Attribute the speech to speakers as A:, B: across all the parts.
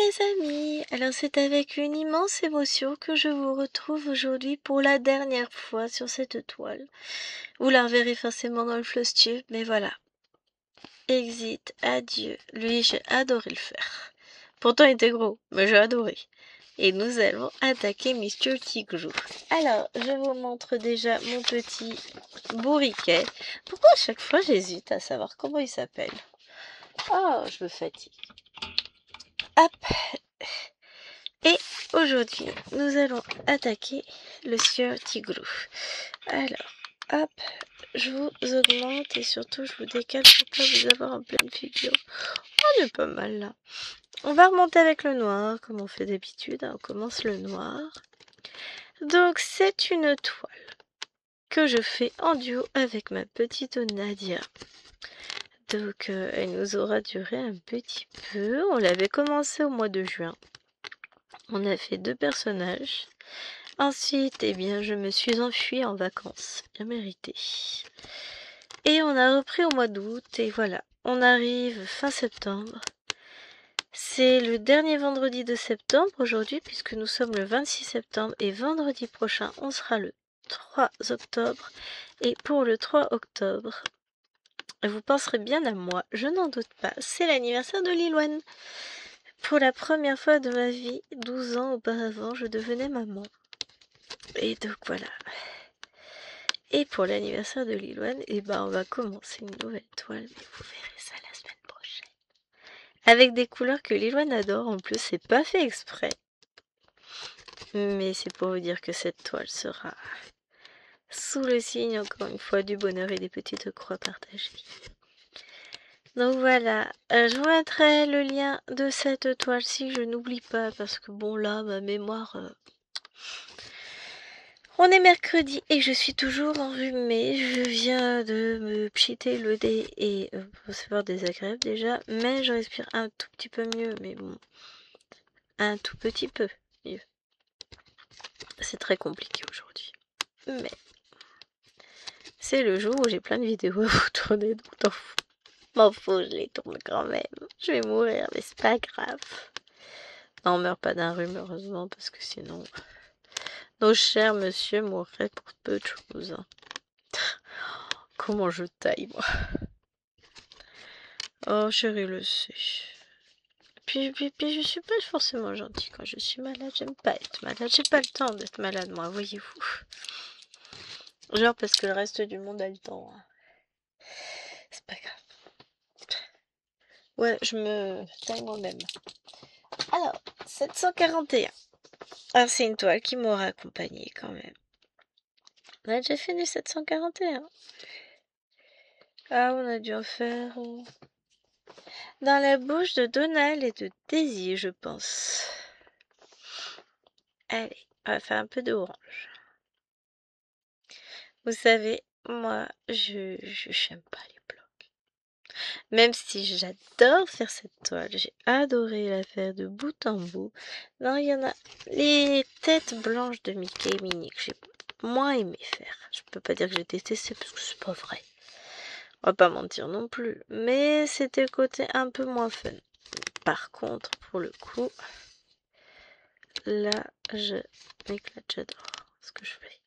A: les amis, alors c'est avec une immense émotion que je vous retrouve aujourd'hui pour la dernière fois sur cette toile. Vous la reverrez forcément dans le FlowStube, mais voilà. Exit, adieu. Lui, j'ai adoré le faire. Pourtant, il était gros, mais j'ai adoré. Et nous allons attaquer Mr. Tigrou. Alors, je vous montre déjà mon petit bourriquet. Pourquoi à chaque fois j'hésite à savoir comment il s'appelle? Oh, je me fatigue. Hop. Et aujourd'hui, nous allons attaquer le sieur Tigrou. Alors, hop, je vous augmente et surtout je vous décale pour pas vous avoir en pleine figure. On est pas mal là. On va remonter avec le noir, comme on fait d'habitude. On commence le noir. Donc, c'est une toile que je fais en duo avec ma petite Nadia. Donc, elle nous aura duré un petit peu. On l'avait commencé au mois de juin. On a fait 2 personnages. Ensuite, eh bien, je me suis enfuie en vacances. Bien mérité. Et on a repris au mois d'août. Et voilà, on arrive fin septembre. C'est le dernier vendredi de septembre aujourd'hui, puisque nous sommes le 26 septembre. Et vendredi prochain, on sera le 3 octobre. Et pour le 3 octobre, vous penserez bien à moi, je n'en doute pas. C'est l'anniversaire de Lilouane. Pour la première fois de ma vie, 12 ans auparavant, je devenais maman. Et donc voilà. Et pour l'anniversaire de Lilouane, eh ben on va commencer une nouvelle toile, mais vous verrez ça la semaine prochaine. Avec des couleurs que Lilouane adore, en plus c'est pas fait exprès. Mais c'est pour vous dire que cette toile sera sous le signe, encore une fois, du bonheur et des petites croix partagées. Donc voilà, je vous mettrai le lien de cette toile-ci, je n'oublie pas, parce que bon là, ma mémoire... On est mercredi et je suis toujours enrhumée, je viens de me pchiter le nez et c'est pas désagréable déjà, mais je respire un tout petit peu mieux, mais bon, un tout petit peu mieux. C'est très compliqué aujourd'hui, mais c'est le jour où j'ai plein de vidéos à vous tourner, donc m'en faut, je les tourne quand même. Je vais mourir, mais c'est pas grave. Non, on meurt pas d'un rhume, heureusement, parce que sinon, nos chers monsieur mourraient pour peu de choses. Comment je taille, moi. Oh, chérie le sait. Puis je suis pas forcément gentille quand je suis malade. J'aime pas être malade. J'ai pas le temps d'être malade, moi, voyez-vous. Genre parce que le reste du monde a le temps. Hein. C'est pas grave. Ouais, je me taille moi-même. Alors, 741. Alors, c'est une toile qui m'aura accompagnée quand même. On a déjà fait du 741. Ah, on a dû en faire... Dans la bouche de Donald et de Daisy, je pense. Allez, on va faire un peu d'orange. Vous savez, moi, je n'aime pas les blocs. Même si j'adore faire cette toile, j'ai adoré la faire de bout en bout. Non, il y en a les têtes blanches de Mickey et Minnie que j'ai moins aimé faire. Je peux pas dire que j'ai détesté parce que c'est pas vrai. On va pas mentir non plus. Mais c'était le côté un peu moins fun. Par contre, pour le coup, là, je m'éclate, j'adore ce que je fais.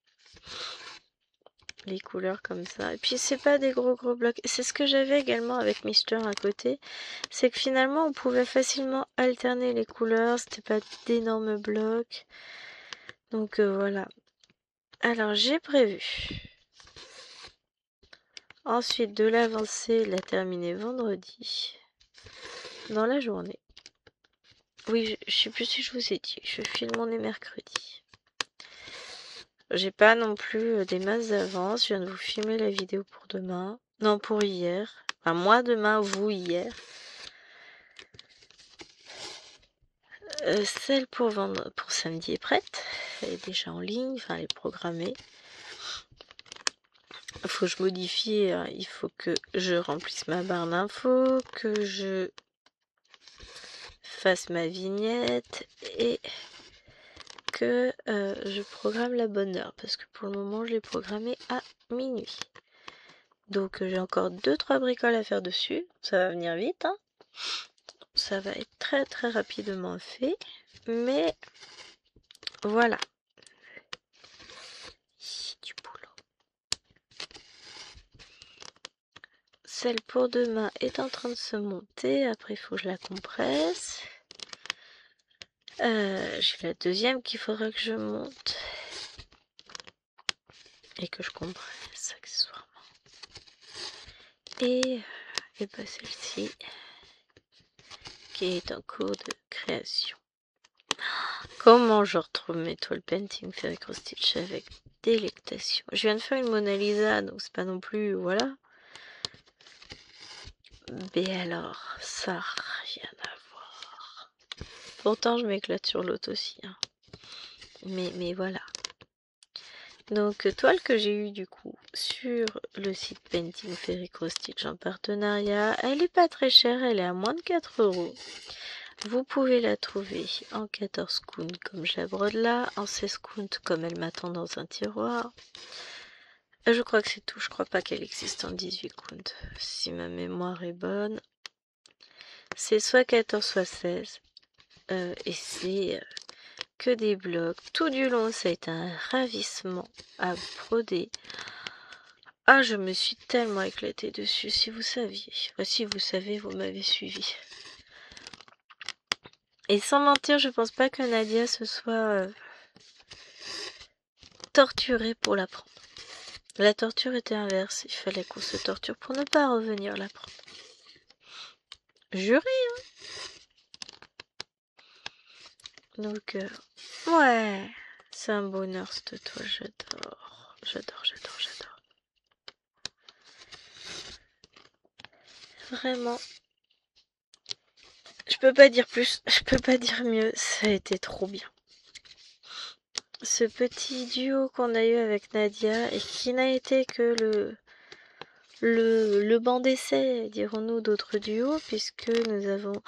A: Les couleurs comme ça. Et puis, c'est pas des gros blocs. C'est ce que j'avais également avec Mister à côté. C'est que finalement, on pouvait facilement alterner les couleurs. C'était pas d'énormes blocs. Donc, voilà. Alors, j'ai prévu ensuite de l'avancer, la terminer vendredi dans la journée. Oui, je sais plus si je vous ai dit, je filme on est mercredi. J'ai pas non plus des masses d'avance, je viens de vous filmer la vidéo pour demain. Non, pour hier. Enfin, moi demain, vous hier. Celle pour samedi est prête. Elle est déjà en ligne, enfin elle est programmée. Il faut que je modifie, il faut que je remplisse ma barre d'infos, que je fasse ma vignette et que je programme la bonne heure parce que pour le moment je l'ai programmée à minuit. Donc j'ai encore 2-3 bricoles à faire dessus, ça va venir vite hein. ça va être très très rapidement fait, mais voilà. Du boulot. Celle pour demain est en train de se monter, après il faut que je la compresse. J'ai la deuxième qu'il faudra que je monte et que je compresse accessoirement. Et bah celle-ci qui est en cours de création. Comment je retrouve mes toiles painting Ferricro Stitch avec délectation. Je viens de faire une Mona Lisa, donc c'est pas non plus, voilà. Mais alors, ça n'a rien à voir. Pourtant, je m'éclate sur l'autre aussi. Hein. Mais voilà. Donc, toile que j'ai eue du coup sur le site Painting Ferricro Stitch en partenariat. Elle est pas très chère, elle est à moins de 4 €. Vous pouvez la trouver en 14 count comme je la brode là, en 16 count comme elle m'attend dans un tiroir. Je crois que c'est tout, je crois pas qu'elle existe en 18 count, si ma mémoire est bonne. C'est soit 14 soit 16, et c'est que des blocs. Tout du long, ça a été un ravissement à broder. Ah, je me suis tellement éclatée dessus, si vous saviez. Enfin, si vous savez, vous m'avez suivi. Et sans mentir, je pense pas que Nadia se soit torturée pour l'apprendre. La torture était inverse, il fallait qu'on se torture pour ne pas revenir l'apprendre. Juré, hein. Donc, ouais, c'est un bonheur cette toile, j'adore. J'adore, j'adore, j'adore. Vraiment. Je peux pas dire plus, je peux pas dire mieux, ça a été trop bien. Ce petit duo qu'on a eu avec Nadia et qui n'a été que le banc d'essai, dirons-nous, d'autres duos, puisque nous avons...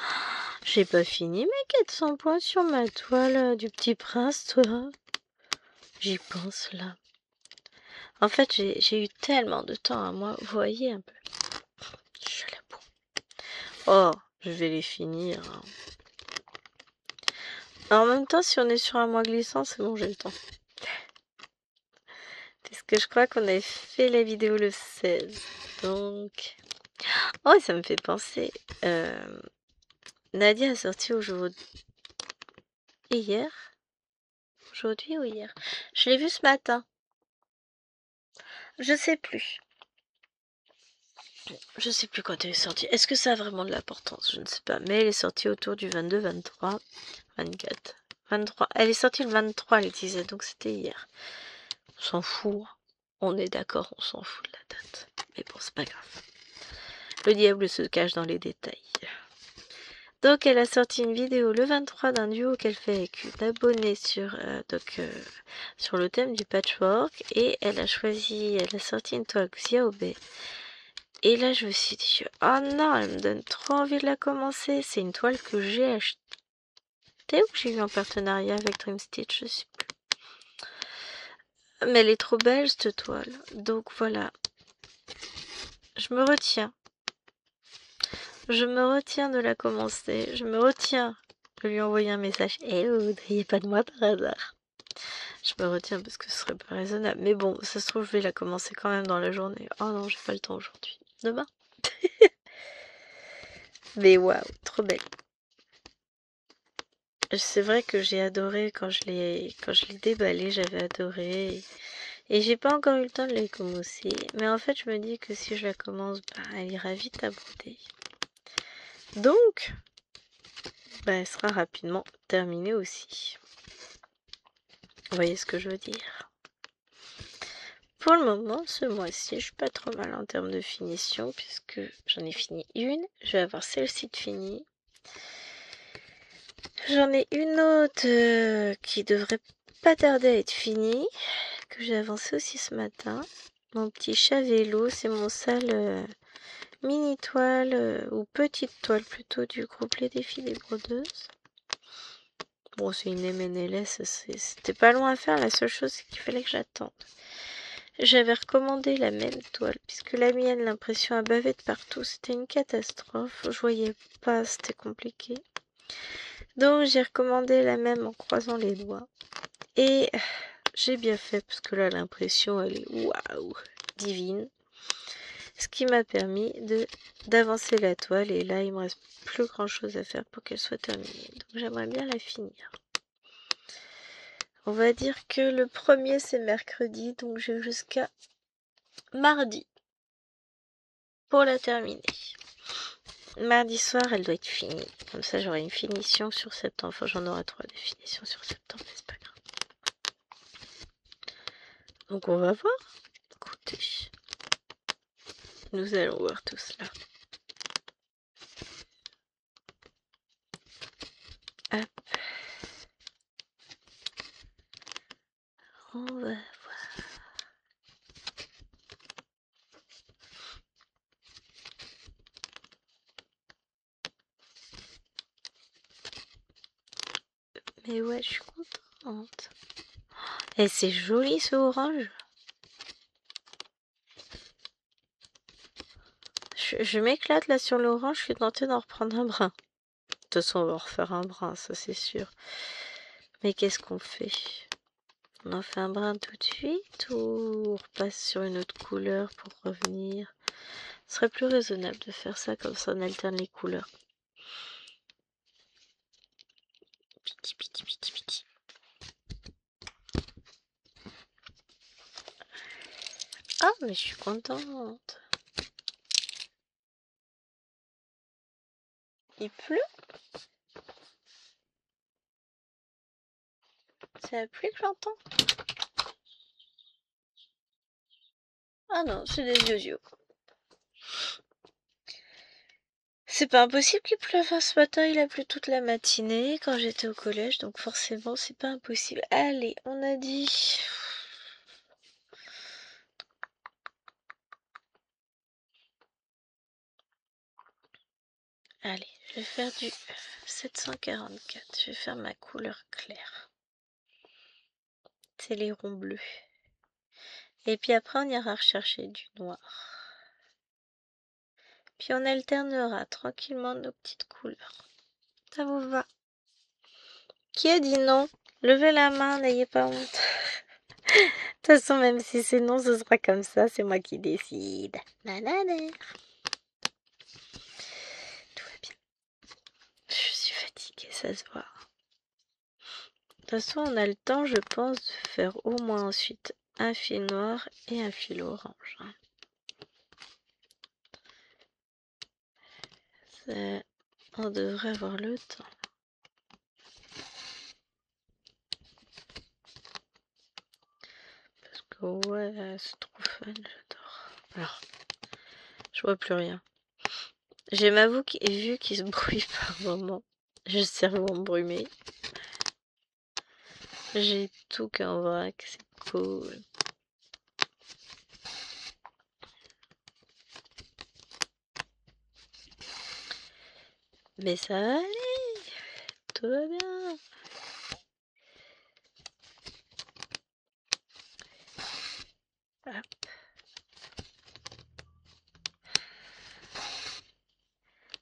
A: J'ai pas fini mes 400 points sur ma toile du Petit Prince, toi. J'y pense là. En fait, j'ai eu tellement de temps à moi, vous voyez un peu. Je suis à la boue. Oh, je vais les finir. Hein. En même temps, si on est sur un mois glissant, c'est bon, j'ai le temps. Parce que je crois qu'on avait fait la vidéo le 16. Donc... Oh, ça me fait penser. Nadia a sorti aujourd'hui. Hier? Aujourd'hui ou hier? Je l'ai vu ce matin. Je sais plus. Je sais plus quand elle est sortie. Est-ce que ça a vraiment de l'importance? Je ne sais pas. Mais elle est sortie autour du 22, 23, 24, 23. Elle est sortie le 23, elle disait. Donc c'était hier. On s'en fout. On est d'accord, on s'en fout de la date. Mais bon, c'est pas grave. Le diable se cache dans les détails. Donc elle a sorti une vidéo le 23 d'un duo qu'elle fait avec une abonnée sur le thème du patchwork. Et elle a sorti une toile Xiaobei. Et là je me suis dit, oh non, elle me donne trop envie de la commencer. C'est une toile que j'ai achetée ou que j'ai eu en partenariat avec Dream Stitch, je sais plus. Mais elle est trop belle cette toile. Donc voilà. Je me retiens. Je me retiens de la commencer. Je me retiens de lui envoyer un message. Eh oh, n'oubliez pas de moi par hasard. Je me retiens parce que ce serait pas raisonnable. Mais bon, ça se trouve, je vais la commencer quand même dans la journée. Oh non, j'ai pas le temps aujourd'hui. Demain. Mais waouh, trop belle. C'est vrai que j'ai adoré quand je l'ai déballé, j'avais adoré. Et j'ai pas encore eu le temps de la commencer. Mais en fait, je me dis que si je la commence, bah, elle ira vite à broder. Donc, bah, elle sera rapidement terminée aussi. Vous voyez ce que je veux dire? Pour le moment, ce mois-ci, je suis pas trop mal en termes de finition, puisque j'en ai fini une. Je vais avoir celle-ci de finie. J'en ai une autre qui devrait pas tarder à être finie, que j'ai avancé aussi ce matin. Mon petit chat vélo, c'est mon sale mini toile, ou petite toile plutôt, du groupe Les Défis des Brodeuses. Bon, c'est une MNLS, c'était pas loin à faire, la seule chose c'est qu'il fallait que j'attende. J'avais recommandé la même toile, puisque la mienne, l'impression a bavé de partout, c'était une catastrophe. Je voyais pas, c'était compliqué. Donc j'ai recommandé la même en croisant les doigts. Et j'ai bien fait, parce que là, l'impression, elle est waouh, divine. Ce qui m'a permis d'avancer la toile, et là, il me reste plus grand chose à faire pour qu'elle soit terminée. Donc j'aimerais bien la finir. On va dire que le premier, c'est mercredi, donc j'ai jusqu'à mardi pour la terminer. Mardi soir, elle doit être finie. Comme ça, j'aurai une finition sur septembre. Enfin, j'en aurai 3 de finition sur septembre, mais c'est pas grave. Donc, on va voir. Écoutez, nous allons voir tout cela. Hop. On va voir. Mais ouais, je suis contente. Et c'est joli ce orange. Je m'éclate là sur l'orange, je suis tentée d'en reprendre un brin. De toute façon, on va en refaire un brin, ça c'est sûr. Mais qu'est-ce qu'on fait? On en fait un brin tout de suite ou on repasse sur une autre couleur pour revenir? Ce serait plus raisonnable de faire ça, comme ça on alterne les couleurs. Piti, piti, piti, piti. Ah, mais je suis contente. Il pleut? C'est la pluie que j'entends? Ah non, c'est des yeux. C'est pas impossible qu'il pleuve. Ce matin, il a plu toute la matinée quand j'étais au collège, donc forcément, c'est pas impossible. Allez, on a dit... Allez, je vais faire du 744. Je vais faire ma couleur claire. C'est les ronds bleus. Et puis après, on ira rechercher du noir. Puis on alternera tranquillement nos petites couleurs. Ça vous va? Qui a dit non? Levez la main, n'ayez pas honte. De toute façon, même si c'est non, ce sera comme ça, c'est moi qui décide. Nanana. Tout va bien. Je suis fatiguée, ça se voit. De toute façon, on a le temps, je pense, de faire au moins ensuite un fil noir et un fil orange. On devrait avoir le temps. Parce que ouais, c'est trop fun, j'adore. Alors, je vois plus rien. J'ai ma vue qui se brouille par moment. J'ai le cerveau embrumé. J'ai tout qu'un vrac, c'est cool. Mais ça va aller. Tout va bien. Hop.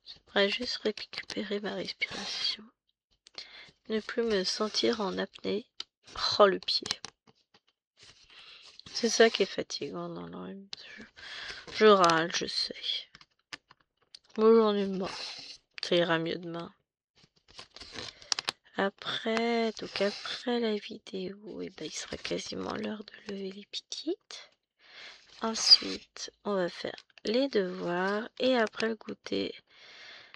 A: J'aimerais juste récupérer ma respiration. Ne plus me sentir en apnée. Oh, le pied. C'est ça qui est fatigant dans le rhume. Je râle, je sais. Moi, j'en ai marre. Ça ira mieux demain. Après la vidéo, et ben, il sera quasiment l'heure de lever les petites. Ensuite, on va faire les devoirs et après le goûter,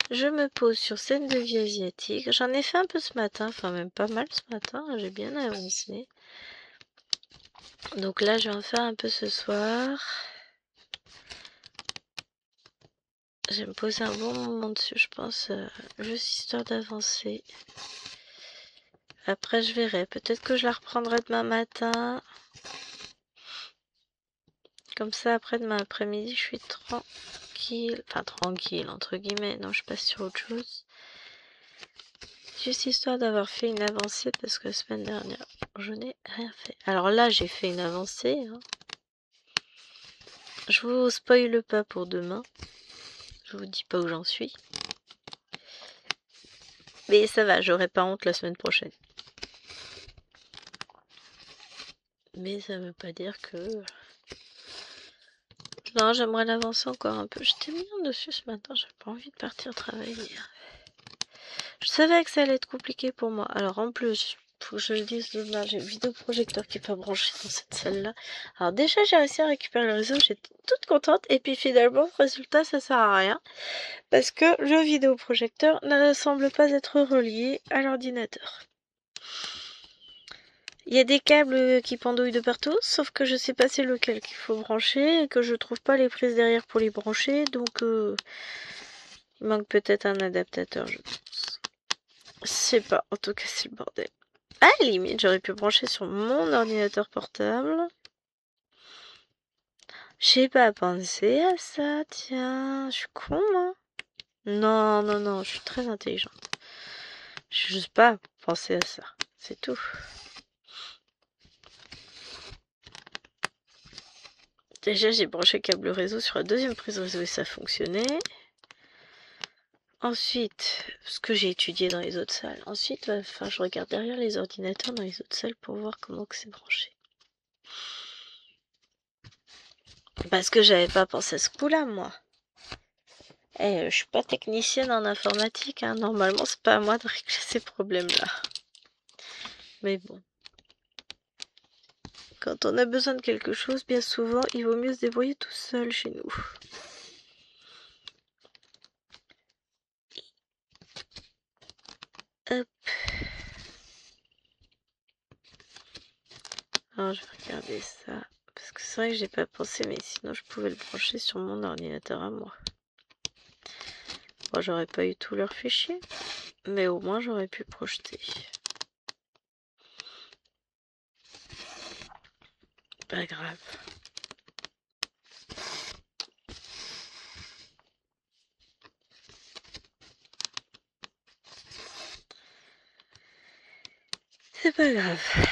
A: je me pose sur scène de vie asiatique. J'en ai fait un peu ce matin, enfin même pas mal ce matin, j'ai bien avancé. Donc là, je vais en faire un peu ce soir. Je vais me poser un bon moment dessus, je pense, juste histoire d'avancer. Après, je verrai. Peut-être que je la reprendrai demain matin. Comme ça, après demain après-midi, je suis tranquille. Enfin, tranquille, entre guillemets. Non, je passe sur autre chose. Juste histoire d'avoir fait une avancée parce que la semaine dernière, je n'ai rien fait. Alors là, j'ai fait une avancée. Hein. Je vous spoile pas pour demain. Je vous dis pas où j'en suis. Mais ça va, j'aurai pas honte la semaine prochaine. Mais ça veut pas dire que... Non, j'aimerais l'avancer encore un peu. J'étais bien dessus ce matin, j'avais pas envie de partir travailler. Je savais que ça allait être compliqué pour moi. Alors en plus, faut que je le dise demain, j'ai le vidéoprojecteur qui est pas branché dans cette salle-là. Alors déjà, j'ai réussi à récupérer le réseau, j'étais toute contente. Et puis finalement, résultat, ça sert à rien. Parce que le vidéoprojecteur ne semble pas être relié à l'ordinateur. Il y a des câbles qui pendouillent de partout, sauf que je sais pas c'est lequel qu'il faut brancher et que je trouve pas les prises derrière pour les brancher, donc il manque peut-être un adaptateur, je pense. Je sais pas, en tout cas c'est le bordel. À la limite, j'aurais pu brancher sur mon ordinateur portable. J'ai pas pensé à ça, tiens, je suis con, moi. Non, non, non, je suis très intelligente. Je n'ose pas penser à ça, c'est tout. Déjà, j'ai branché le câble réseau sur la deuxième prise réseau et ça fonctionnait. Ensuite, ce que j'ai étudié dans les autres salles. Ensuite, enfin, je regarde derrière les ordinateurs dans les autres salles pour voir comment que c'est branché. Parce que j'avais pas pensé à ce coup-là, moi. Je suis pas technicienne en informatique, hein. Normalement, c'est pas à moi de régler ces problèmes-là. Mais bon. Quand on a besoin de quelque chose, bien souvent, il vaut mieux se débrouiller tout seul chez nous. Hop. Alors, je vais regarder ça. Parce que c'est vrai que j'ai pas pensé, mais sinon, je pouvais le brancher sur mon ordinateur à moi. Bon, j'aurais pas eu tous leurs fichiers, mais au moins, j'aurais pu projeter. Pas grave. C'est pas grave.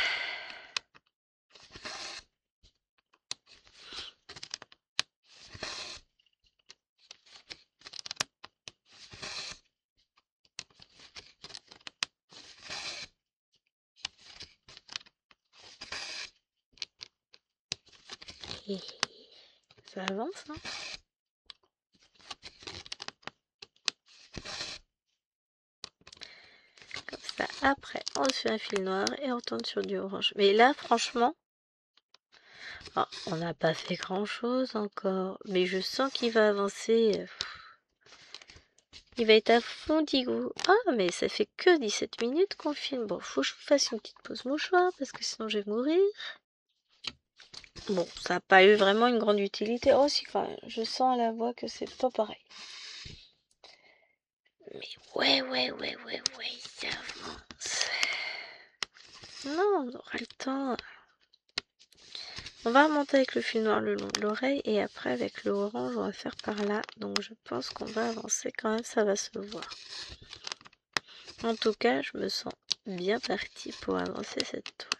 A: Ça avance, hein? Comme ça, après, on se fait un fil noir et on tourne sur du orange. Mais là, franchement, oh, on n'a pas fait grand-chose encore. Mais je sens qu'il va avancer. Il va être à fond d'igou. Ah, mais ça fait que 17 minutes qu'on filme. Bon, faut que je fasse une petite pause mouchoir parce que sinon je vais mourir. Bon, ça n'a pas eu vraiment une grande utilité. Oh, si, quand même. Je sens à la voix que c'est pas pareil. Mais ouais, ça avance. Non, on aura le temps. On va remonter avec le fil noir le long de l'oreille et après avec le orange on va faire par là. Donc je pense qu'on va avancer quand même, ça va se voir. En tout cas, je me sens bien partie pour avancer cette toile.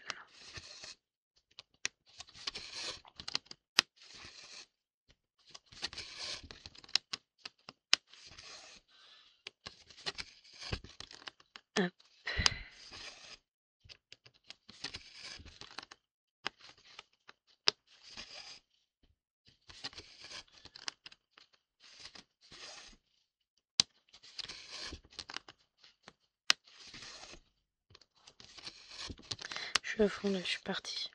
A: Hop. Je suis à fond là, je suis partie.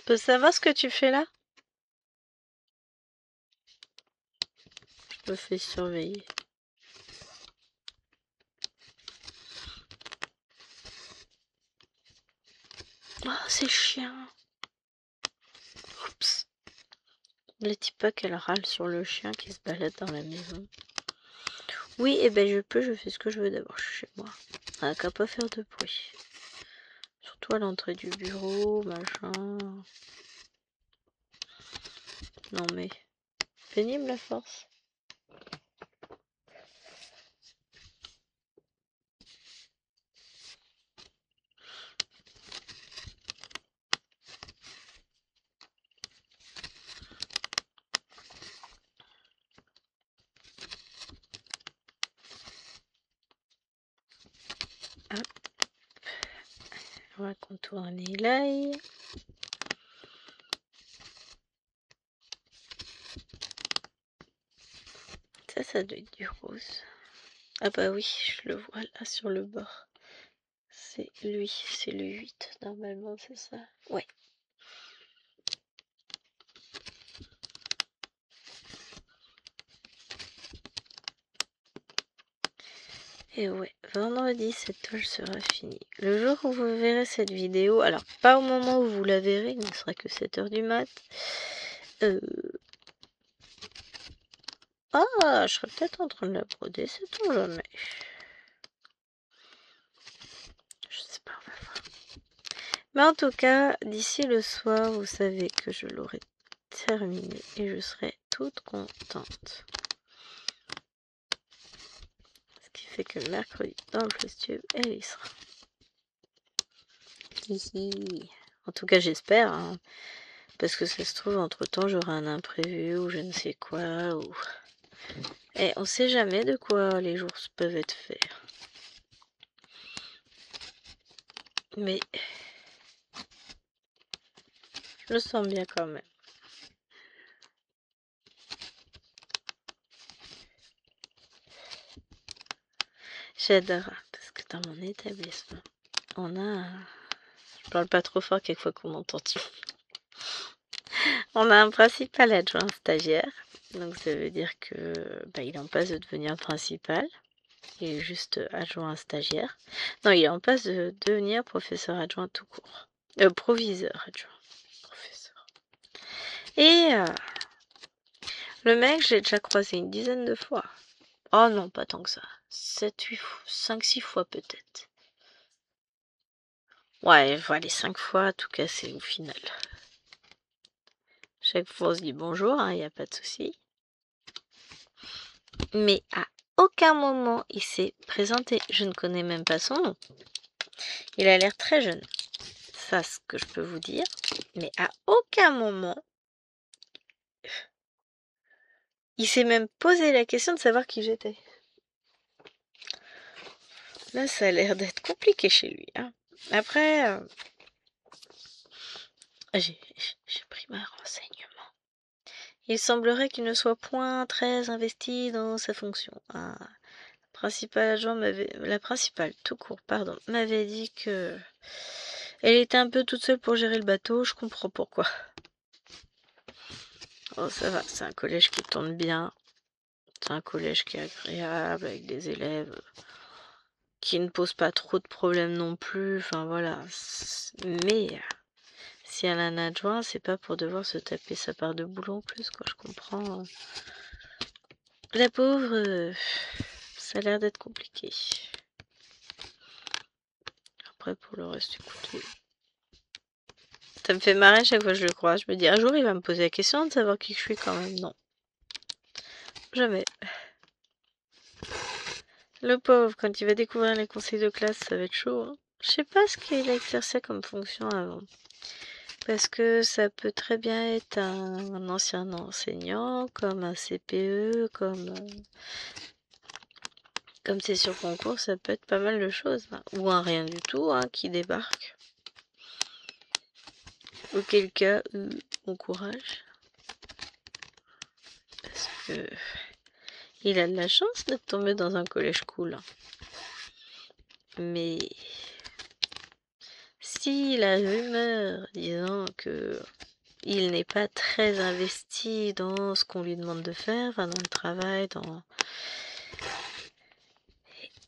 A: Peut savoir ce que tu fais là? Je me fais surveiller. Oh, c'est chiant. Oups. Ne dis pas qu'elle râle sur le chien qui se balade dans la maison. Oui, et ben je fais ce que je veux d'abord, je suis chez moi. On n'a qu'à pas faire de bruit. Surtout à l'entrée du bureau, machin. Non mais, pénible la force. contourner l'œil. Ça doit être du rose. Ah bah oui, je le vois là sur le bord. C'est lui, c'est le 8, normalement, c'est ça? Ouais. Et ouais, vendredi, cette toile sera finie. Le jour où vous verrez cette vidéo, alors pas au moment où vous la verrez, il ne sera que 7h du mat. Ah, je serais peut-être en train de la broder, sait-on jamais. Je sais pas, on va voir. Mais en tout cas, d'ici le soir, vous savez que je l'aurai terminé et je serai toute contente. Ce qui fait que mercredi, dans le FlowsTube, elle y sera. Hihi. En tout cas, j'espère, hein, parce que ça se trouve, entre-temps, j'aurai un imprévu ou je ne sais quoi. Ou... Et on sait jamais de quoi les jours peuvent être faits. Mais je le sens bien quand même. J'adore, parce que dans mon établissement, on a... Je parle pas trop fort quelquefois qu'on m'entend. On a un principal adjoint stagiaire. Donc ça veut dire que il est en passe de devenir principal. Il est juste adjoint stagiaire. Non, il est en passe de devenir professeur adjoint tout court. Proviseur adjoint. Professeur. Et le mec, je l'ai déjà croisé une dizaine de fois. Oh non, pas tant que ça. 7, 8, 5, 6 fois peut-être. Ouais, allez, 5 fois, tout casser au final. Chaque fois, on se dit bonjour, il n'y a pas de souci. Mais à aucun moment, il s'est présenté. Je ne connais même pas son nom. Il a l'air très jeune. Ça, ce que je peux vous dire. Mais à aucun moment, il s'est même posé la question de savoir qui j'étais. Là, ça a l'air d'être compliqué chez lui. Hein. Après, j'ai pris ma renseignement. Il semblerait qu'il ne soit point très investi dans sa fonction. La principale, tout court, pardon, m'avait dit que elle était un peu toute seule pour gérer le bateau. Je comprends pourquoi. Oh, ça va, c'est un collège qui tourne bien. C'est un collège qui est agréable, avec des élèves qui ne posent pas trop de problèmes non plus. Enfin voilà. Mais si elle a un adjoint, c'est pas pour devoir se taper sa part de boulot en plus, quoi. Je comprends. La pauvre, ça a l'air d'être compliqué. Après, pour le reste, écoutez. Ça me fait marrer chaque fois que je le croise. Je me dis, un jour, il va me poser la question de savoir qui je suis quand même. Non. Jamais. Le pauvre, quand il va découvrir les conseils de classe, ça va être chaud. Hein. Je sais pas ce qu'il a exercé comme fonction avant. Parce que ça peut très bien être un ancien enseignant, comme un CPE, comme c'est sur concours, ça peut être pas mal de choses. Hein. Ou un rien du tout qui débarque. Auquel cas, bon courage. Parce que il a de la chance d'être tombé dans un collège cool. Hein. Mais si la rumeur disant que il n'est pas très investi dans ce qu'on lui demande de faire, dans le travail,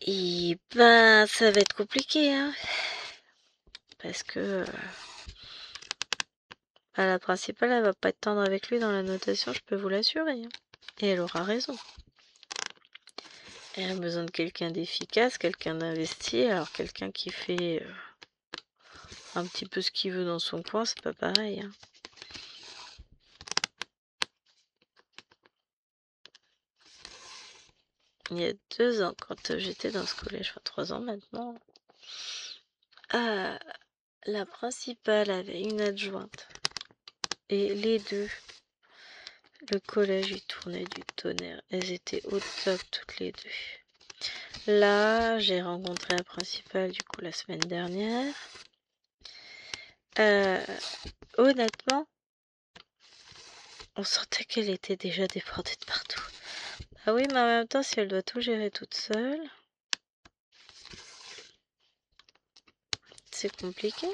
A: et ça va être compliqué, hein. Parce que la principale, elle va pas être tendre avec lui dans la notation, je peux vous l'assurer. Hein. Et elle aura raison. Elle a besoin de quelqu'un d'efficace, quelqu'un d'investi, alors quelqu'un qui fait un petit peu ce qu'il veut dans son coin, c'est pas pareil. Hein. Il y a 2 ans, quand j'étais dans ce collège, enfin 3 ans maintenant, la principale avait une adjointe. Et les deux, le collège y tournait du tonnerre. Elles étaient au top toutes les deux. Là, j'ai rencontré la principale du coup la semaine dernière. Honnêtement, on sentait qu'elle était déjà débordée de partout. Ah oui, mais en même temps, si elle doit tout gérer toute seule, c'est compliqué.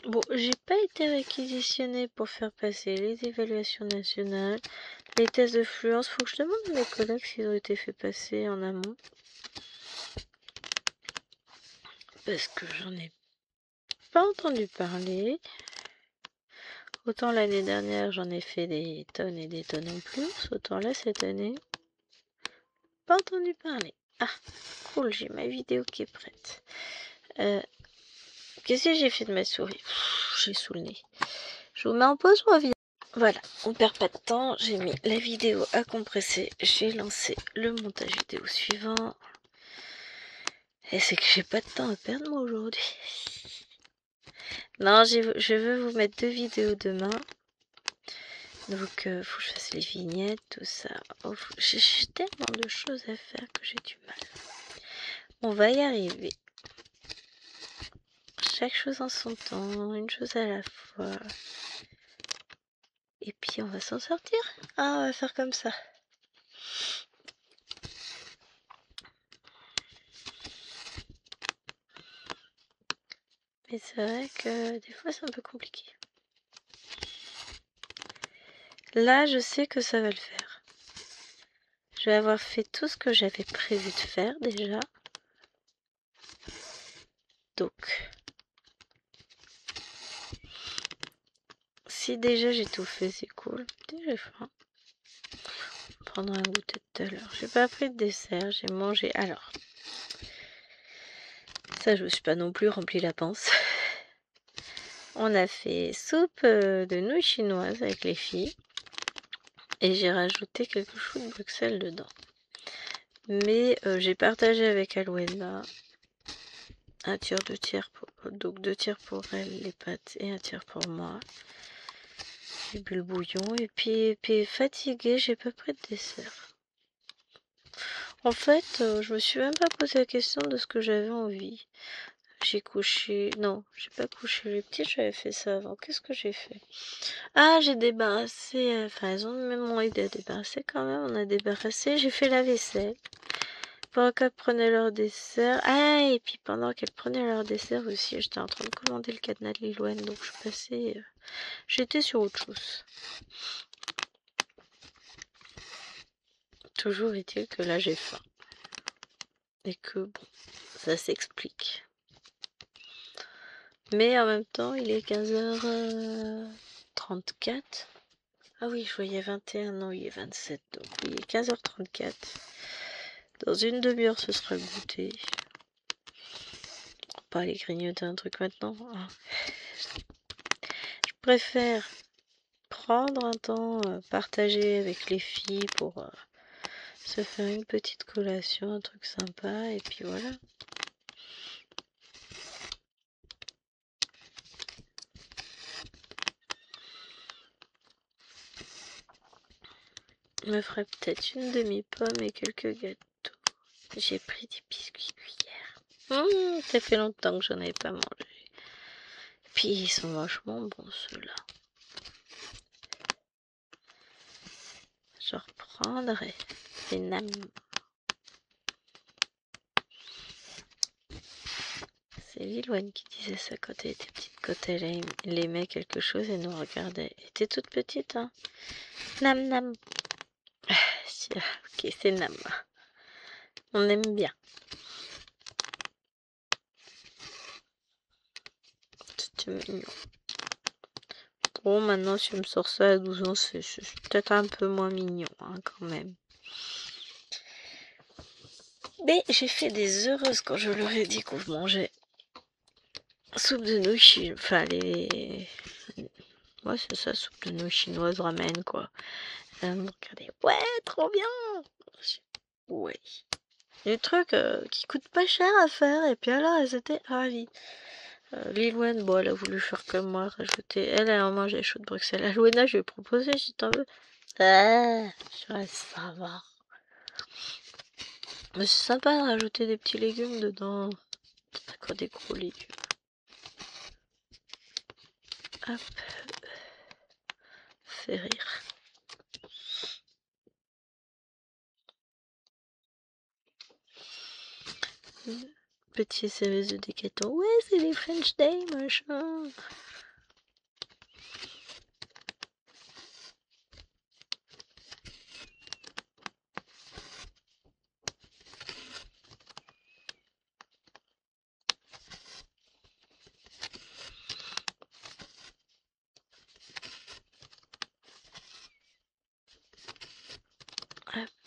A: Bon, j'ai pas été réquisitionnée pour faire passer les évaluations nationales, les tests de fluence. Faut que je demande à mes collègues s'ils ont été fait passer en amont. Parce que j'en ai pas entendu parler. Autant l'année dernière, j'en ai fait des tonnes et des tonnes en plus. Autant là, cette année, pas entendu parler. Ah, cool, j'ai ma vidéo qui est prête. Qu'est-ce que j'ai fait de ma souris? J'ai sous le nez. Je vous mets en pause, je reviens. Voilà, on perd pas de temps. J'ai mis la vidéo à compresser. J'ai lancé le montage vidéo suivant. Et c'est que j'ai pas de temps à perdre moi aujourd'hui. Non, je veux vous mettre 2 vidéos demain. Donc, faut que je fasse les vignettes, tout ça. Oh, j'ai tellement de choses à faire que j'ai du mal. On va y arriver. Chaque chose en son temps, une chose à la fois. Et puis, on va s'en sortir. Ah, on va faire comme ça. Mais c'est vrai que des fois, c'est un peu compliqué. Là, je sais que ça va le faire. Je vais avoir fait tout ce que j'avais prévu de faire déjà. Donc, si déjà j'ai tout fait, c'est cool. Déjà faim. Prendre un goûter tout à l'heure. J'ai pas pris de dessert, j'ai mangé. Alors, ça, je me suis pas non plus rempli la panse. On a fait soupe de nouilles chinoises avec les filles. Et j'ai rajouté quelques choux de Bruxelles dedans. Mais j'ai partagé avec Alwena un tiers, 2 tiers. Donc 2 tiers pour elle, les pâtes, et un tiers pour moi. J'ai bu le bouillon. Et puis fatiguée, j'ai pas pris de dessert. En fait, je me suis même pas posé la question de ce que j'avais envie. J'ai couché... Non, j'ai pas couché les petits, j'avais fait ça avant. Qu'est-ce que j'ai fait? Ah, j'ai débarrassé... Enfin, elles ont même aidé à débarrasser quand même. On a débarrassé. J'ai fait la vaisselle. Pendant qu'elles prenaient leur dessert. Ah, et puis pendant qu'elles prenaient leur dessert aussi, j'étais en train de commander le cadenas de Lilloine. Donc je passais... J'étais sur autre chose. Toujours est-il que là, j'ai faim. Et que, bon, ça s'explique. Mais en même temps, il est 15h34. Ah oui, je voyais 21, non, il est 27. Donc il est 15h34. Dans une demi-heure, ce sera le goûter. On va pas aller grignoter un truc maintenant. Hein. Je préfère prendre un temps partagé avec les filles pour se faire une petite collation, un truc sympa, et puis voilà. Je me ferai peut-être une demi-pomme et quelques gâteaux. J'ai pris des biscuits cuillères. Ça fait longtemps que j'en ai pas mangé. Puis ils sont vachement bons ceux-là. Je reprendrai les nam. C'est Lilloine qui disait ça quand elle était petite. Quand elle aimait quelque chose, elle nous regardait. Elle était toute petite, hein. Nam nam. Ok, c'est nam. On aime bien. C'était mignon. Bon, maintenant, si je me sors ça à 12 ans, c'est peut-être un peu moins mignon, hein, quand même. Mais j'ai fait des heureuses quand je leur ai dit qu'on mangeait soupe de nouilles, enfin les... Ouais, c'est ça, soupe de nouilles chinoises, ramen, quoi. Regardez, ouais, trop bien. Ouais. Des trucs qui coûtent pas cher à faire, et puis alors, elles étaient ravies. Lilloine, bon, elle a voulu faire comme moi, rajouter... Elle a mangé les choux de Bruxelles. Alwena, je lui ai proposé, si t'en veux. Ah, ça va. Mais c'est sympa de rajouter des petits légumes dedans. D'accord, des gros légumes. Hop. Fait rire. Petit SMS de Décathlon. Ouais, c'est les French Day, machin.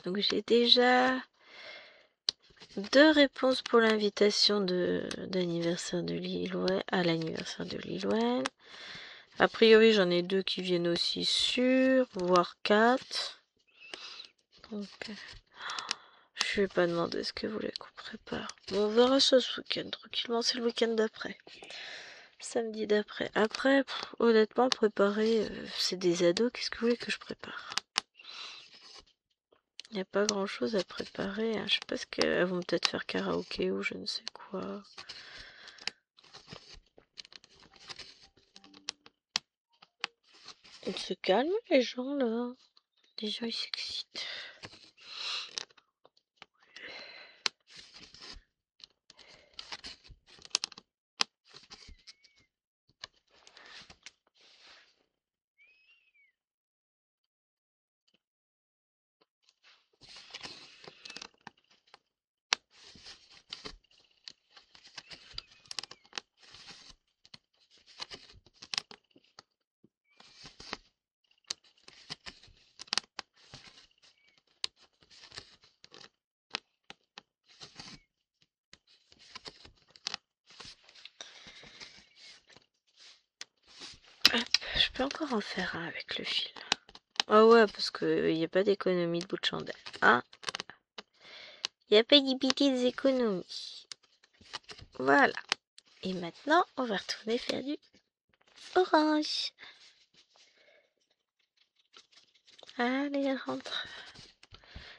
A: Donc j'ai déjà 2 réponses pour l'invitation d'anniversaire de Lillouen à l'anniversaire de Lillouen. A priori j'en ai 2 qui viennent aussi sûrs, voire 4. Donc je vais pas demander ce que vous voulez qu'on prépare. Bon, on verra ça ce week-end, tranquillement, c'est le week-end d'après. Samedi d'après. Après, honnêtement, préparer, c'est des ados, qu'est-ce que vous voulez que je prépare? Il n'y a pas grand chose à préparer, hein. Je sais pas ce qu'elles vont peut-être faire karaoké ou je ne sais quoi. On se calme les gens là. Les gens ils s'excitent. Hop, je peux encore en faire un avec le fil. Ah ouais, parce qu'il n'y a pas d'économie de bout de chandelle. Hein? Il n'y a pas des petites économies. Voilà. Et maintenant, on va retourner faire du orange. Allez, rentre.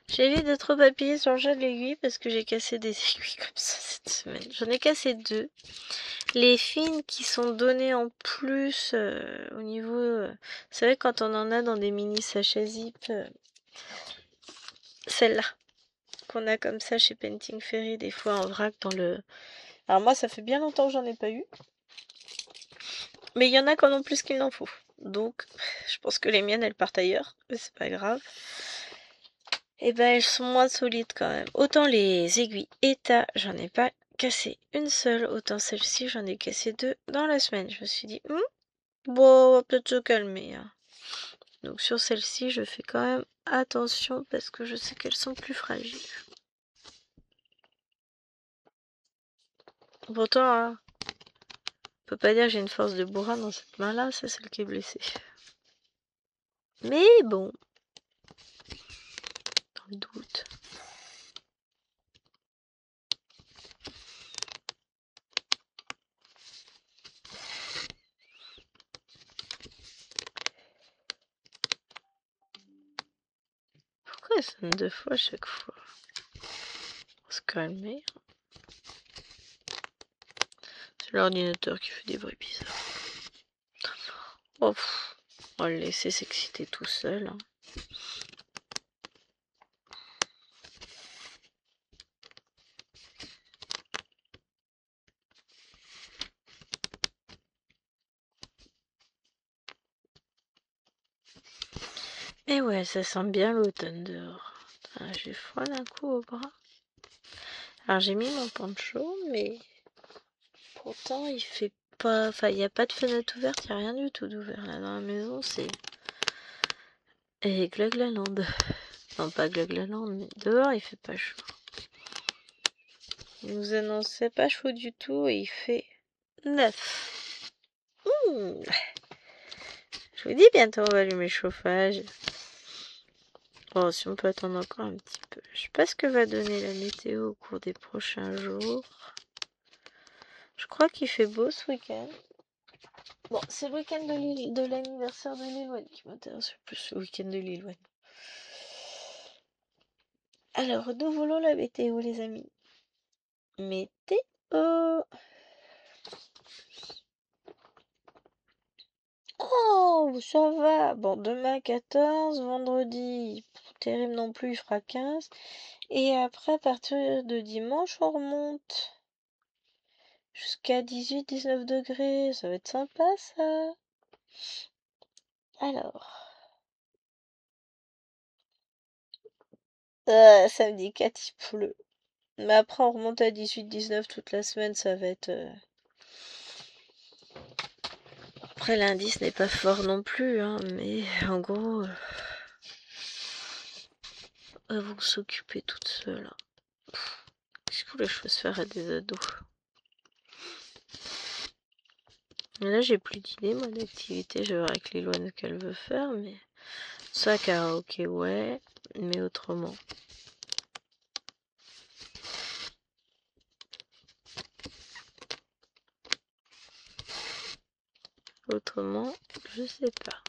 A: J'évite de trop appuyer sur le jeu de l'aiguille parce que j'ai cassé des aiguilles comme ça cette semaine. J'en ai cassé 2. Les fines qui sont données en plus au niveau... vous savez, quand on en a dans des mini sachets zip, celle-là, qu'on a comme ça chez Painting Ferry, des fois en vrac dans le... Alors moi, ça fait bien longtemps que j'en ai pas eu. Mais il y en a qui en ont plus qu'il n'en faut. Donc, je pense que les miennes, elles partent ailleurs. Mais c'est pas grave. Et ben, elles sont moins solides quand même. Autant les aiguilles ETA, j'en ai pas cassé une seule. Autant celle-ci, j'en ai cassé 2 dans la semaine. Je me suis dit, bon, on va peut-être se calmer. Hein. Donc sur celle-ci, je fais quand même attention parce que je sais qu'elles sont plus fragiles. Pourtant, hein, on peut pas dire que j'ai une force de bourrin dans cette main-là, c'est celle qui est blessée. Mais bon, dans le doute. Pourquoi elle sonne 2 fois à chaque fois? On se calmer. C'est l'ordinateur qui fait des bruits bizarres. Oh, on va le laisser s'exciter tout seul. Hein. Et ouais, ça sent bien l'automne dehors. Ah, j'ai froid d'un coup au bras. Alors j'ai mis mon poncho, mais pourtant il fait pas... Enfin, il n'y a pas de fenêtre ouverte, il n'y a rien du tout d'ouvert là dans la maison, c'est... Et Glaglaland. Non, pas Glaglaland, mais dehors il fait pas chaud. Il nous annonçait pas chaud du tout et il fait 9. Je vous dis, bientôt on va allumer le chauffage. Bon, si on peut attendre encore un petit peu. Je sais pas ce que va donner la météo au cours des prochains jours. Je crois qu'il fait beau ce week-end. Bon, c'est le week-end de l'anniversaire de Lillouen qui m'intéresse le plus, le week-end de Lillouen. Alors, nous voulons la météo, les amis. Météo. Oh, ça va. Bon, demain 14, vendredi, terrible non plus, il fera 15. Et après, à partir de dimanche, on remonte jusqu'à 18-19 degrés. Ça va être sympa, ça. Alors, samedi 4, il pleut. Mais après, on remonte à 18-19 toute la semaine, ça va être... Après, l'indice n'est pas fort non plus, hein, mais en gros, elles vont s'occuper toutes seules. Qu'est-ce que vous voulez que je fasse faire à des ados? Et là, j'ai plus d'idées, moi, d'activité. Je vais voir avec Liloine ce qu'elle veut faire, mais... Ça, karaoké, ouais, mais autrement... Autrement, je sais pas.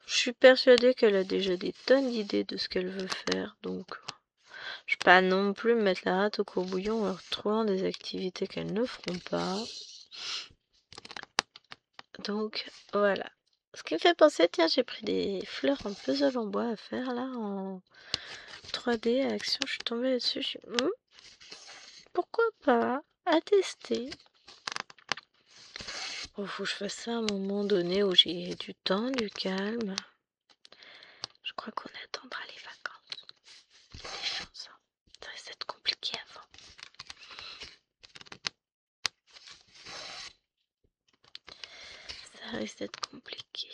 A: Je suis persuadée qu'elle a déjà des tonnes d'idées de ce qu'elle veut faire, donc je vais pas non plus me mettre la rate au courbouillon en leur trouvant des activités qu'elles ne feront pas. Donc voilà. Ce qui me fait penser, tiens, j'ai pris des fleurs en puzzle en bois à faire là, en 3D à action, je suis tombée là-dessus, je suis pourquoi pas, à tester. Bon, faut que je fasse ça à un moment donné où j'ai du temps, du calme. Je crois qu'on attendra les vacances. Des chances, hein. Ça risque d'être compliqué avant. Ça risque d'être compliqué.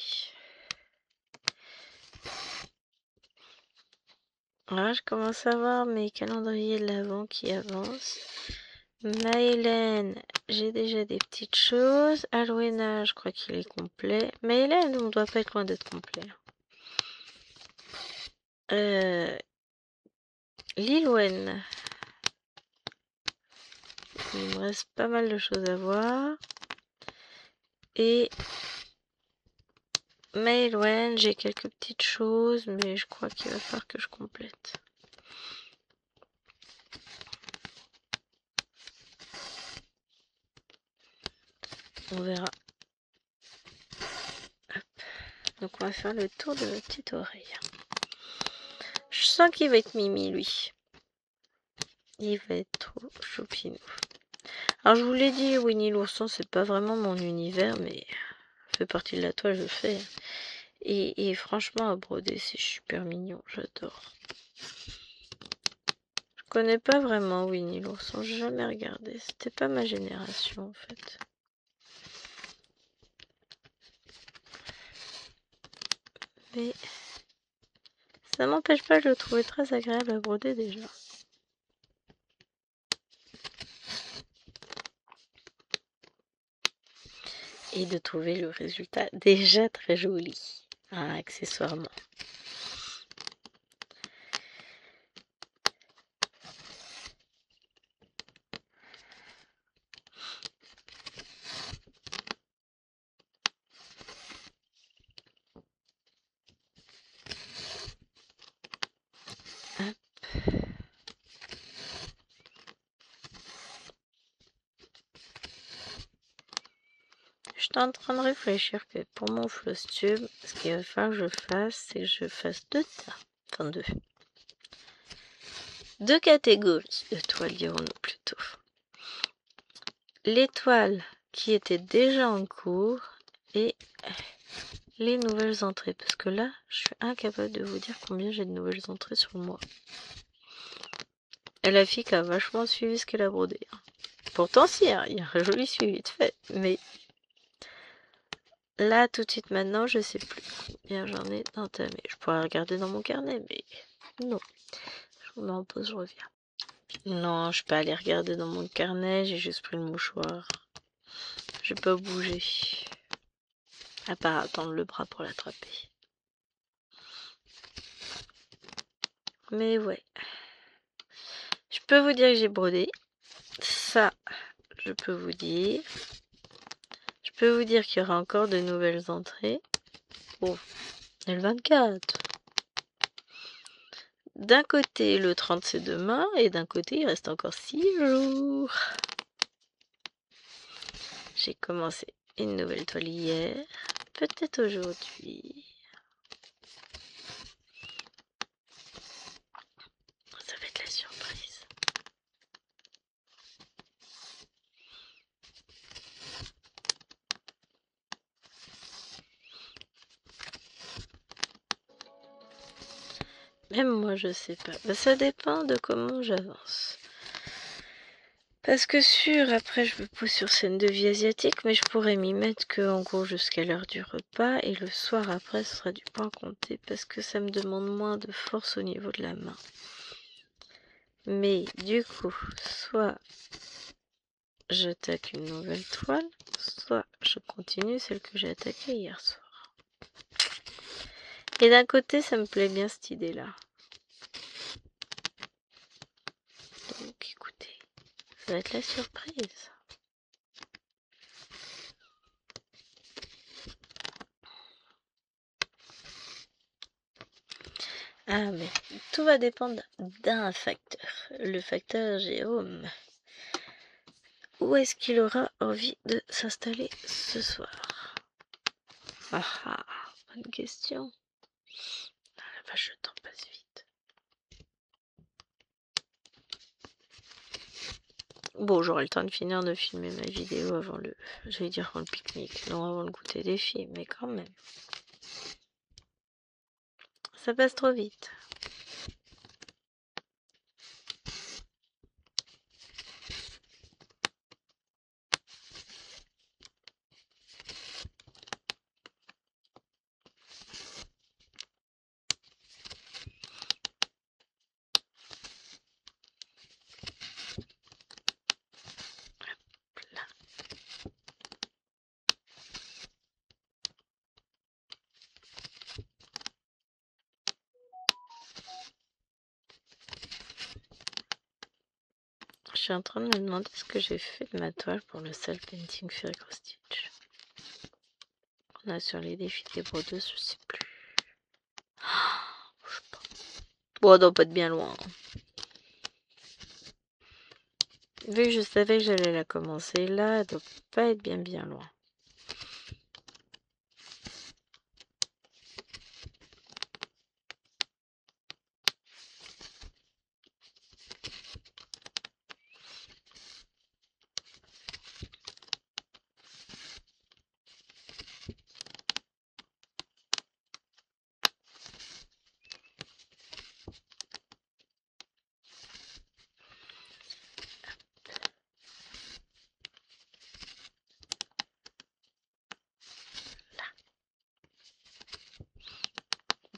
A: Voilà, je commence à voir mes calendriers de l'avant qui avancent. Maëlène, j'ai déjà des petites choses. Alwena, je crois qu'il est complet. Maëlène, on doit pas être loin d'être complet. Lilouen, il me reste pas mal de choses à voir. Et Maëlène, j'ai quelques petites choses, mais je crois qu'il va falloir que je complète. On verra. Hop. Donc on va faire le tour de la petite oreille. Je sens qu'il va être mimi, lui. Il va être trop choupinou. Alors je vous l'ai dit, Winnie l'ourson, c'est pas vraiment mon univers, mais ça fait partie de la toile, je fais. Et franchement, à broder, c'est super mignon, j'adore. Je connais pas vraiment Winnie l'ourson, j'ai jamais regardé. C'était pas ma génération, en fait. Mais ça m'empêche pas de le trouver très agréable à broder déjà. Et de trouver le résultat déjà très joli, hein, accessoirement. Hop. J'étais en train de réfléchir que pour mon floss tube, ce qu'il va falloir que je fasse, c'est que je fasse deux tas. Enfin deux catégories de toiles, dirons-nous plutôt. Les toiles qui étaient déjà en cours et les nouvelles entrées. Parce que là, je suis incapable de vous dire combien j'ai de nouvelles entrées sur le mois. Et la fille qui a vachement suivi ce qu'elle a brodé. Pourtant, si, hein, il y a un joli suivi de fait. Mais là, tout de suite, maintenant, je sais plus combien j'en ai entamé. Je pourrais regarder dans mon carnet, mais non. Je me mets en pause, je reviens. Non, je peux pas aller regarder dans mon carnet, j'ai juste pris le mouchoir. Je vais pas bouger. À part attendre le bras pour l'attraper. Mais ouais. Je peux vous dire que j'ai brodé. Ça, je peux vous dire. Je peux vous dire qu'il y aura encore de nouvelles entrées. Oh, et le 24. d'un côté, le 30 c'est demain, et d'un côté, il reste encore 6 jours. J'ai commencé une nouvelle toile hier, peut-être aujourd'hui. Ça va être la surprise. Même moi, je sais pas. Bah, ça dépend de comment j'avance. Parce que sûr, après, je me pose sur scène de vie asiatique, mais je pourrais m'y mettre que, en gros, jusqu'à l'heure du repas. Et le soir, après, ce sera du point compté parce que ça me demande moins de force au niveau de la main. Mais du coup, soit j'attaque une nouvelle toile, soit je continue celle que j'ai attaquée hier soir. Et d'un côté, ça me plaît bien cette idée-là. Donc écoutez, ça va être la surprise. Ah mais tout va dépendre d'un facteur. Le facteur Jérôme. Où est-ce qu'il aura envie de s'installer ce soir? Ah ah, bonne question. Ah la vache, le temps passe vite. Bon, j'aurai le temps de finir de filmer ma vidéo avant le... J'allais dire avant le pique-nique, non avant le goûter des filles, mais quand même. Ça passe trop vite. Là. Je suis en train de me demander ce que j'ai fait de ma toile pour le self painting Figure Stitch. On a sur les défis des brodeuses, je sais plus. Je sais pas. Bon, non, pas de bien loin. Vu que je savais que j'allais la commencer là, elle doit pas être bien loin.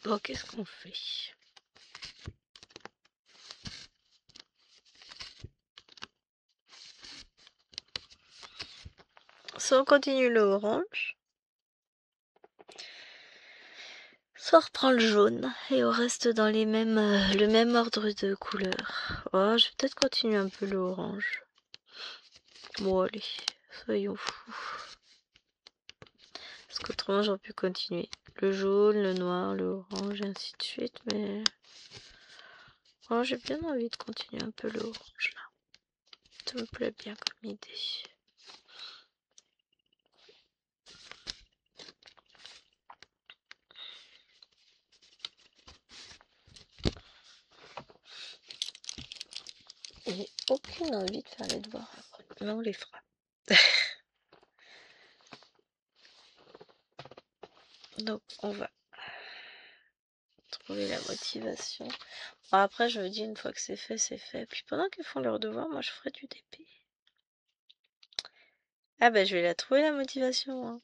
A: Bon, qu'est-ce qu'on fait? Soit on continue le orange, soit on reprend le jaune et on reste dans les mêmes, le même ordre de couleurs. Oh, je vais peut-être continuer un peu le orange. Bon, allez, soyons fous. Parce qu'autrement, j'aurais pu continuer. Le jaune, le noir, le orange, et ainsi de suite, mais... Oh, j'ai bien envie de continuer un peu le orange, là. Ça me plaît bien comme idée. J'ai aucune envie de faire les devoirs après, mais on les fera. Donc, on va trouver la motivation. Bon, après, je me dis, une fois que c'est fait, c'est fait. Puis pendant qu'ils font leurs devoirs, moi, je ferai du DP. Ah bah, je vais la trouver, la motivation. Hein.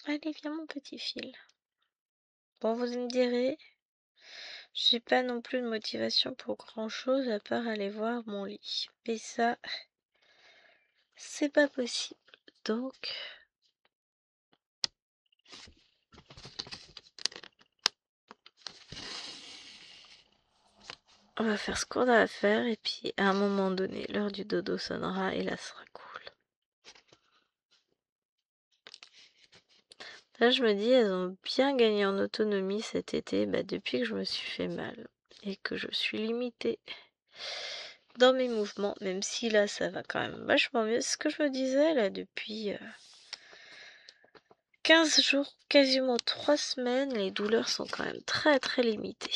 A: Allez, viens, mon petit fil. Bon, vous me direz, j'ai pas non plus de motivation pour grand-chose à part aller voir mon lit. Mais ça, c'est pas possible. Donc... on va faire ce qu'on a à faire et puis à un moment donné, l'heure du dodo sonnera et là, ce sera cool. Là, je me dis, elles ont bien gagné en autonomie cet été, depuis que je me suis fait mal et que je suis limitée dans mes mouvements, même si là, ça va quand même vachement mieux. C'est ce que je me disais là depuis 15 jours, quasiment 3 semaines, les douleurs sont quand même très très limitées.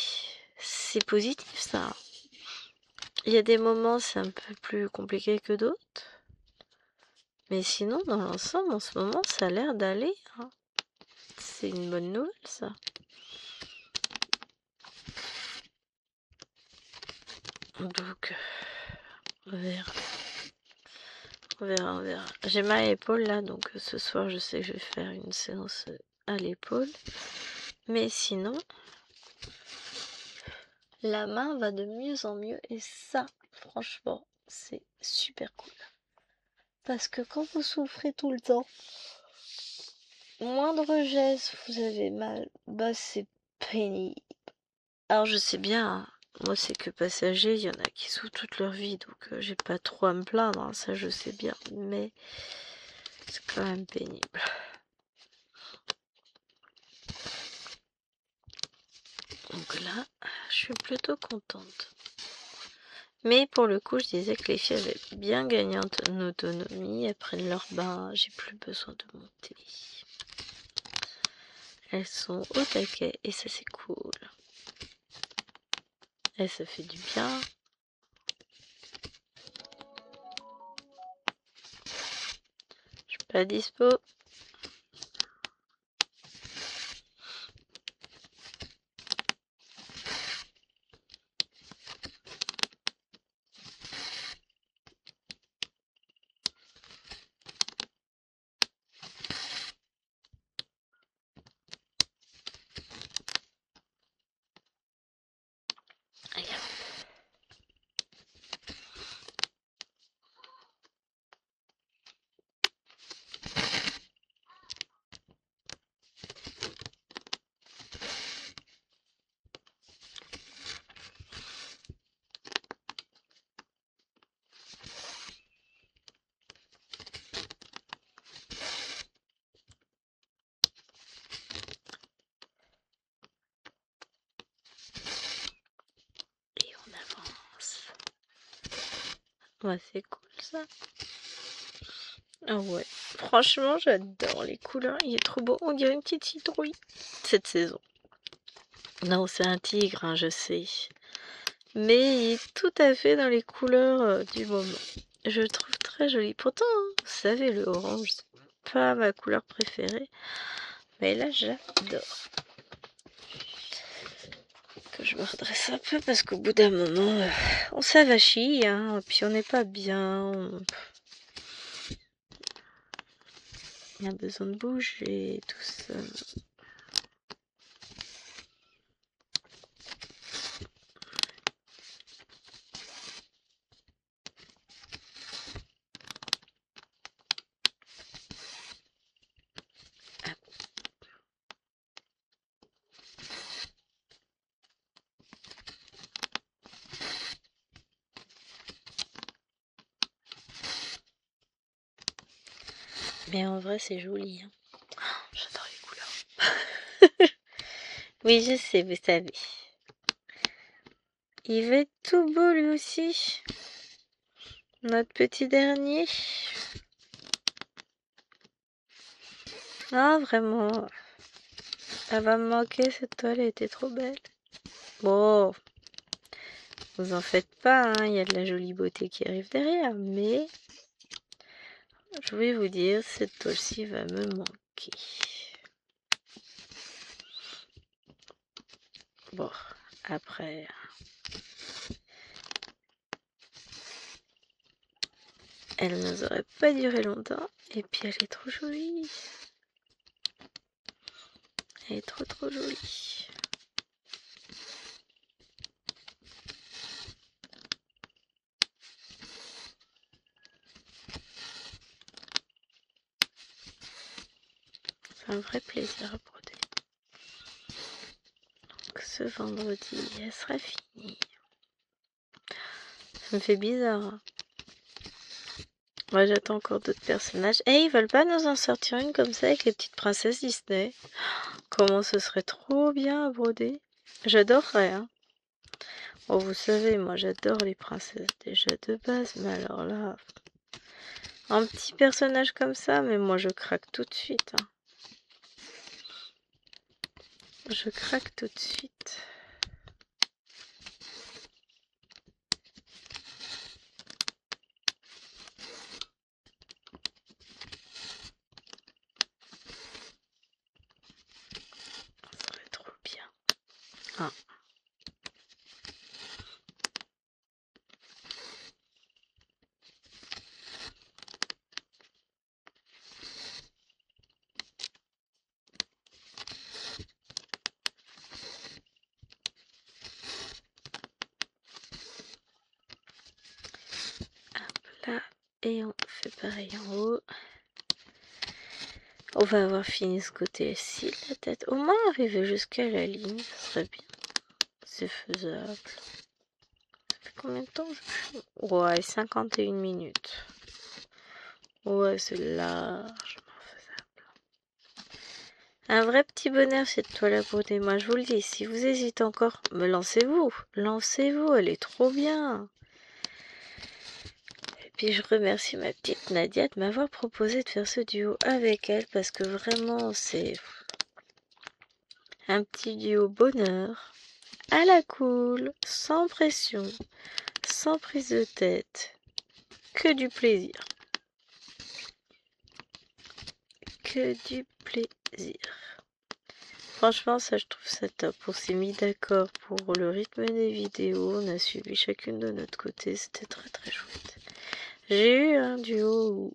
A: C'est positif ça. Il y a des moments, c'est un peu plus compliqué que d'autres. Mais sinon, dans l'ensemble, en ce moment, ça a l'air d'aller. Hein. C'est une bonne nouvelle, ça. Donc, on verra. On verra, on verra. J'ai mal à l'épaule, là, donc ce soir, je sais que je vais faire une séance à l'épaule. Mais sinon, la main va de mieux en mieux. Et ça, franchement, c'est super cool. Parce que quand vous souffrez tout le temps, moindre geste, vous avez mal, c'est pénible. Alors je sais bien, hein, moi c'est que passager, il y en a qui souffrent toute leur vie, donc j'ai pas trop à me plaindre, hein, ça je sais bien, mais c'est quand même pénible. Donc là, je suis plutôt contente. Mais pour le coup, je disais que les filles avaient bien gagné en autonomie, elles prennent leur bain, j'ai plus besoin de monter. Elles sont au taquet et ça c'est cool. Et ça fait du bien. Je suis pas dispo. Et on avance. Ouais, c'est cool ça. Ah ouais, franchement, j'adore les couleurs. Il est trop beau. On dirait une petite citrouille cette saison. Non, c'est un tigre, hein, je sais. Mais il est tout à fait dans les couleurs du moment. Je le trouve très joli. Pourtant, hein, vous savez, le orange, c'est pas ma couleur préférée. Mais là, j'adore. Que je me redresse un peu parce qu'au bout d'un moment, on s'avachit, hein, puis on n'est pas bien. On a besoin de bouger, tout ça. Mais en vrai, c'est joli. Hein. Oh, j'adore les couleurs. Oui, je sais, vous savez. Il va être tout beau lui aussi. Notre petit dernier. Ah, vraiment. Elle va me manquer cette toile, elle était trop belle. Bon, vous en faites pas, hein, il y a de la jolie beauté qui arrive derrière, mais je vais vous dire, cette toile-ci va me manquer. Bon, après... Elle ne aurait pas duré longtemps, et puis elle est trop jolie. Elle est trop trop jolie. C'est un vrai plaisir à broder. Donc ce vendredi, elle sera finie. Ça me fait bizarre. Hein. Moi, j'attends encore d'autres personnages. Eh, ils veulent pas nous en sortir une comme ça avec les petites princesses Disney? Comment ce serait trop bien à broder. J'adorerais, hein. Oh, vous savez, moi, j'adore les princesses déjà de base, mais alors là... Un petit personnage comme ça, mais moi, je craque tout de suite, hein. Je craque tout de suite. Ça serait trop bien. Ah. Hop là. Et on fait pareil en haut. On va avoir fini ce côté-ci, la tête. Au moins arriver jusqu'à la ligne, ça serait bien. C'est faisable. Ça fait combien de temps? Ouais, 51 minutes. Ouais, c'est largement faisable. Un vrai petit bonheur cette toile à broder. Moi, je vous le dis, si vous hésitez encore, me lancez-vous. Lancez-vous, elle est trop bien. Et puis, je remercie ma petite Nadia de m'avoir proposé de faire ce duo avec elle parce que vraiment, c'est un petit duo bonheur, à la cool, sans pression, sans prise de tête, que du plaisir. Que du plaisir. Franchement, ça, je trouve ça top. On s'est mis d'accord pour le rythme des vidéos. On a suivi chacune de notre côté. C'était très très chouette. J'ai eu un duo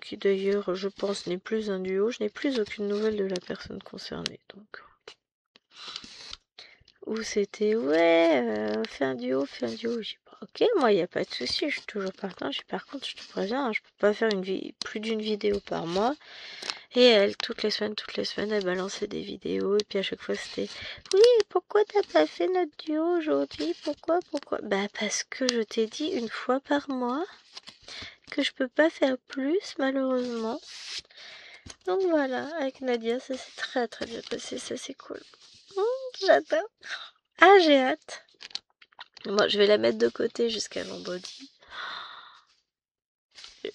A: qui d'ailleurs, je pense, n'est plus un duo. Je n'ai plus aucune nouvelle de la personne concernée. Donc, où c'était, ouais, fais un duo, fais un duo. J'ai dit, bah, ok, moi, il n'y a pas de souci. Je suis toujours partant. Par contre, je te préviens, hein, je peux pas faire plus d'une vidéo par mois. Et elle, toutes les semaines, elle balançait des vidéos. Et puis à chaque fois, c'était oui, pourquoi t'as pas fait notre duo aujourd'hui? Pourquoi? Bah, parce que je t'ai dit une fois par mois que je peux pas faire plus, malheureusement. Donc voilà, avec Nadia, ça s'est très très bien passé. Ça, c'est cool. J'adore. Ah, j'ai hâte. Moi, je vais la mettre de côté jusqu'à vendredi.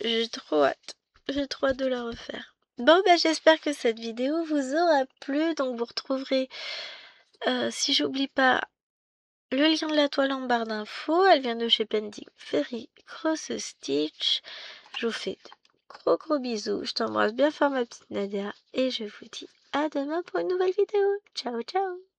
A: J'ai trop hâte. J'ai trop hâte de la refaire. Bon, bah, j'espère que cette vidéo vous aura plu. Donc, vous retrouverez, si j'oublie pas, le lien de la toile en barre d'infos. Elle vient de chez Pending Fairy Cross Stitch. Je vous fais de gros bisous. Je t'embrasse bien fort, ma petite Nadia. Et je vous dis à demain pour une nouvelle vidéo. Ciao, ciao!